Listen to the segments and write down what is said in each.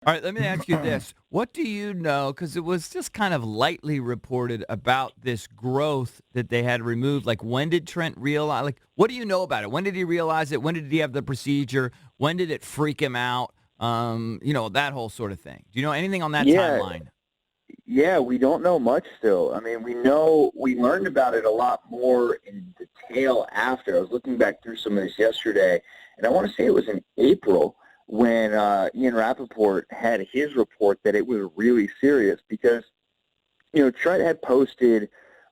All right, let me ask you this. What do you know? Because it was just kind of lightly reported about this growth that they had removed. Like, when did Trent realize? Like, what do you know about it? When did he realize it? When did he have the procedure? When did it freak him out? That whole sort of thing. Do you know anything on that Yeah, timeline? yeah, we don't know much still. I mean, we learned about it a lot more in detail after. I was looking back through some of this yesterday, and I want to say it was in April when Ian Rappaport had his report that it was really serious because, Trent had posted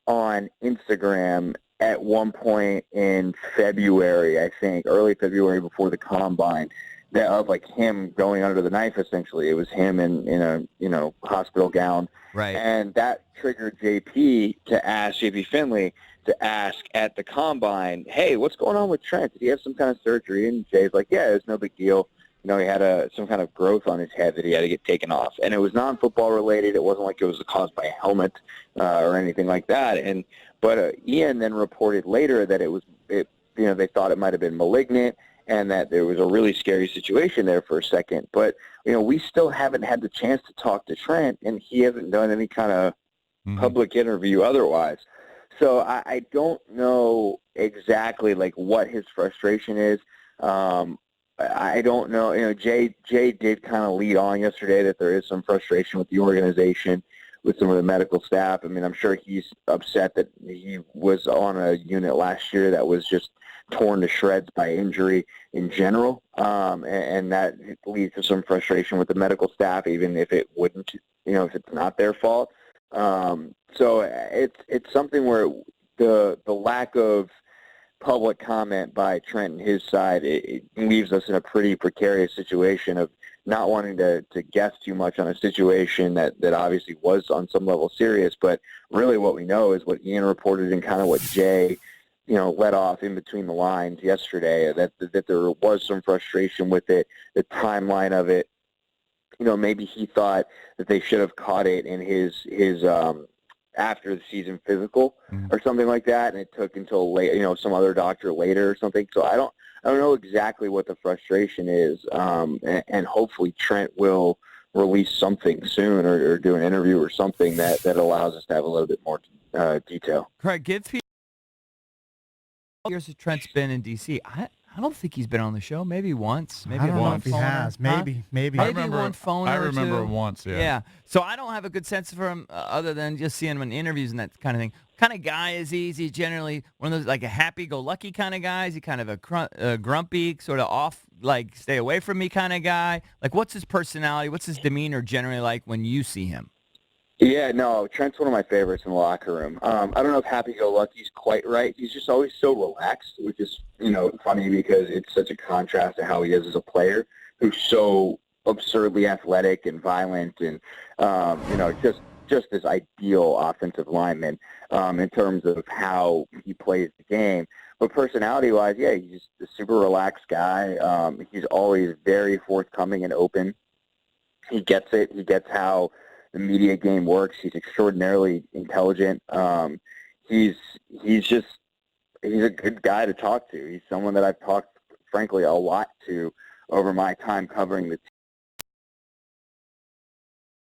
on Instagram at one point in February, I think, early February before the combine, that of like him going under the knife. Essentially, it was him in a hospital gown, Right. and that triggered JP Finley to ask at the combine, "Hey, what's going on with Trent? Did he have some kind of surgery?" And Jay's like, "Yeah, it's no big deal. He had some kind of growth on his head that he had to get taken off, and it was non-football related. It wasn't like it was caused by a helmet or anything like that." But Ian then reported later that they thought it might have been malignant and that there was a really scary situation there for a second. But we still haven't had the chance to talk to Trent, and he hasn't done any kind of Hmm. public interview otherwise. So I don't know exactly like what his frustration is. I don't know. Jay did kind of lead on yesterday that there is some frustration with the organization, with some of the medical staff. I mean, I'm sure he's upset that he was on a unit last year that was just torn to shreds by injury in general, and that leads to some frustration with the medical staff, even if it wouldn't, if it's not their fault. So it's something where the lack of public comment by Trent and his side, it leaves us in a pretty precarious situation of not wanting to guess too much on a situation that obviously was on some level serious. But really what we know is what Ian reported and kind of what Jay, let off in between the lines yesterday, that there was some frustration with it, the timeline of it. Maybe he thought that they should have caught it in his after the season physical Hmm. or something like that, and it took until late, some other doctor later or something. So I don't know exactly what the frustration is, and hopefully Trent will release something soon or do an interview or something that allows us to have a little bit more detail. Craig, give people years that Trent's been in D.C. I don't think he's been on the show. Maybe once. I Maybe a don't know phone if he Once. phoner. has. Huh? Maybe. I Maybe remember. one phone I or remember two. him once. Yeah. Yeah. So I don't have a good sense for him other than just seeing him in interviews and that kind of thing. What kind of guy is he? Is he generally one of those like a happy-go-lucky kind of guy? Is he kind of a grumpy, sort of off, like stay away from me kind of guy? Like, what's his personality? What's his demeanor generally like when you see him? Yeah, no, Trent's one of my favorites in the locker room. I don't know if happy-go-lucky's quite right. He's just always so relaxed, which is, funny because it's such a contrast to how he is as a player, who's so absurdly athletic and violent and, just this ideal offensive lineman in terms of how he plays the game. But personality-wise, yeah, he's just a super relaxed guy. He's always very forthcoming and open. He gets it. He gets how the media game works. He's extraordinarily intelligent. He's he's just he's a good guy to talk to. He's someone that I've talked, frankly, a lot to over my time covering the team.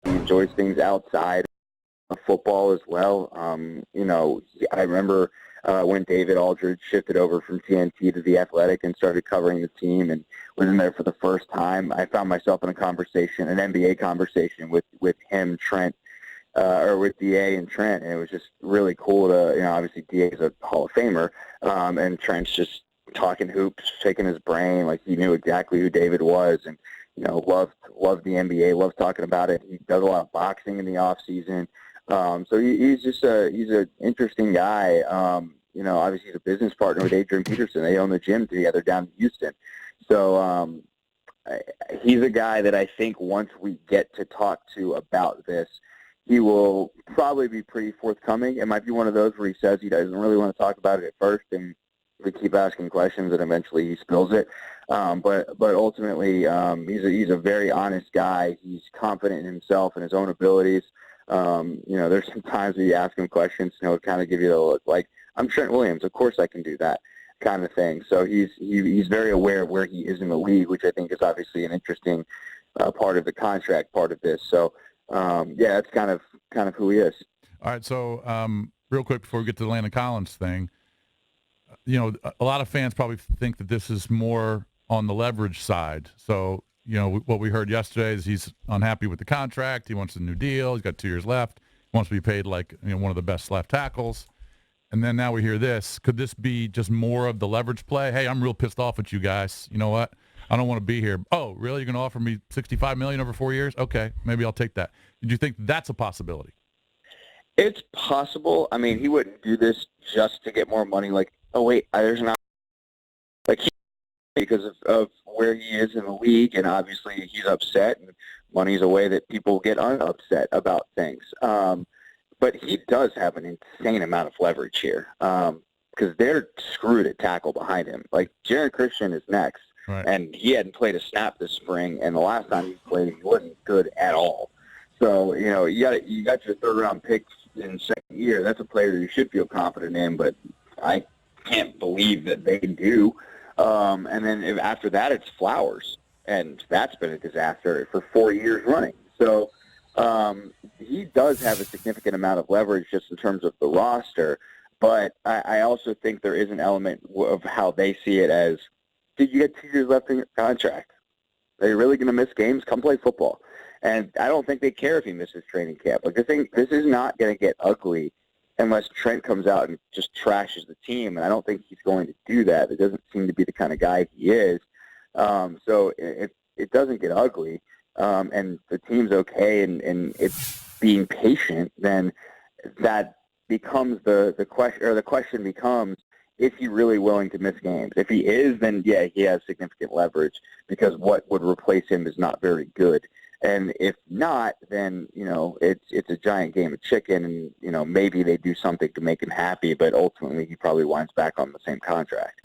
He enjoys things outside of football as well. I remember when David Aldridge shifted over from TNT to The Athletic and started covering the team and was in there for the first time. I found myself in a conversation, an NBA conversation with him, Trent, or with DA and Trent, and it was just really cool to, obviously DA is a Hall of Famer, and Trent's just talking hoops, shaking his brain, like he knew exactly who David was, and loved the NBA, loved talking about it. He does a lot of boxing in the off season, so he's just he's an interesting guy. Obviously he's a business partner with Adrian Peterson. They own the gym together down in Houston, so he's a guy that I think once we get to talk to about this, he will probably be pretty forthcoming. It might be one of those where he says he doesn't really want to talk about it at first, and we keep asking questions, and eventually he spills it. But ultimately, he's a very honest guy. He's confident in himself and his own abilities. There's some times where you ask him questions, kind of give you the look like, I'm Trent Williams. Of course I can do that kind of thing. So he's very aware of where he is in the league, which I think is obviously an interesting part of the contract, part of this. So yeah, that's kind of who he is. All right, so real quick before we get to the Landon Collins thing, you know, a lot of fans probably think that this is more on the leverage side. So, you know, what we heard yesterday is he's unhappy with the contract. He wants a new deal. He's got 2 years left. He wants to be paid like, you know, one of the best left tackles. And then now we hear this. Could this be just more of the leverage play? Hey, I'm real pissed off at you guys. You know what? I don't want to be here. Oh, really? You're going to offer me $65 million over 4 years? Okay, maybe I'll take that. Do you think that's a possibility? It's possible. I mean, he wouldn't do this just to get more money. Like, oh wait, there's not like because of where he is in the league, and obviously he's upset, and money's a way that people get upset about things. But he does have an insane amount of leverage here because they're screwed at tackle behind him. Like, Jaron Christian is next, Right. and he hadn't played a snap this spring, and the last time he played, he wasn't good at all. So, you know, you got your third-round pick in second year. That's a player you should feel confident in, but I can't believe that they do. And then after that, it's Flowers, and that's been a disaster for 4 years running. So he does have a significant amount of leverage just in terms of the roster, but I also think there is an element of how they see it as, dude, you got 2 years left in your contract. Are you really going to miss games? Come play football. And I don't think they care if he misses training camp. Like, this is not going to get ugly unless Trent comes out and just trashes the team, and I don't think he's going to do that. It doesn't seem to be the kind of guy he is. So if it doesn't get ugly, and the team's okay, and it's being patient, then that becomes the question, or the question becomes, is he really willing to miss games? If he is, then yeah, he has significant leverage because what would replace him is not very good. And if not, then, you know, it's a giant game of chicken, and, you know, maybe they do something to make him happy, but ultimately he probably winds back on the same contract.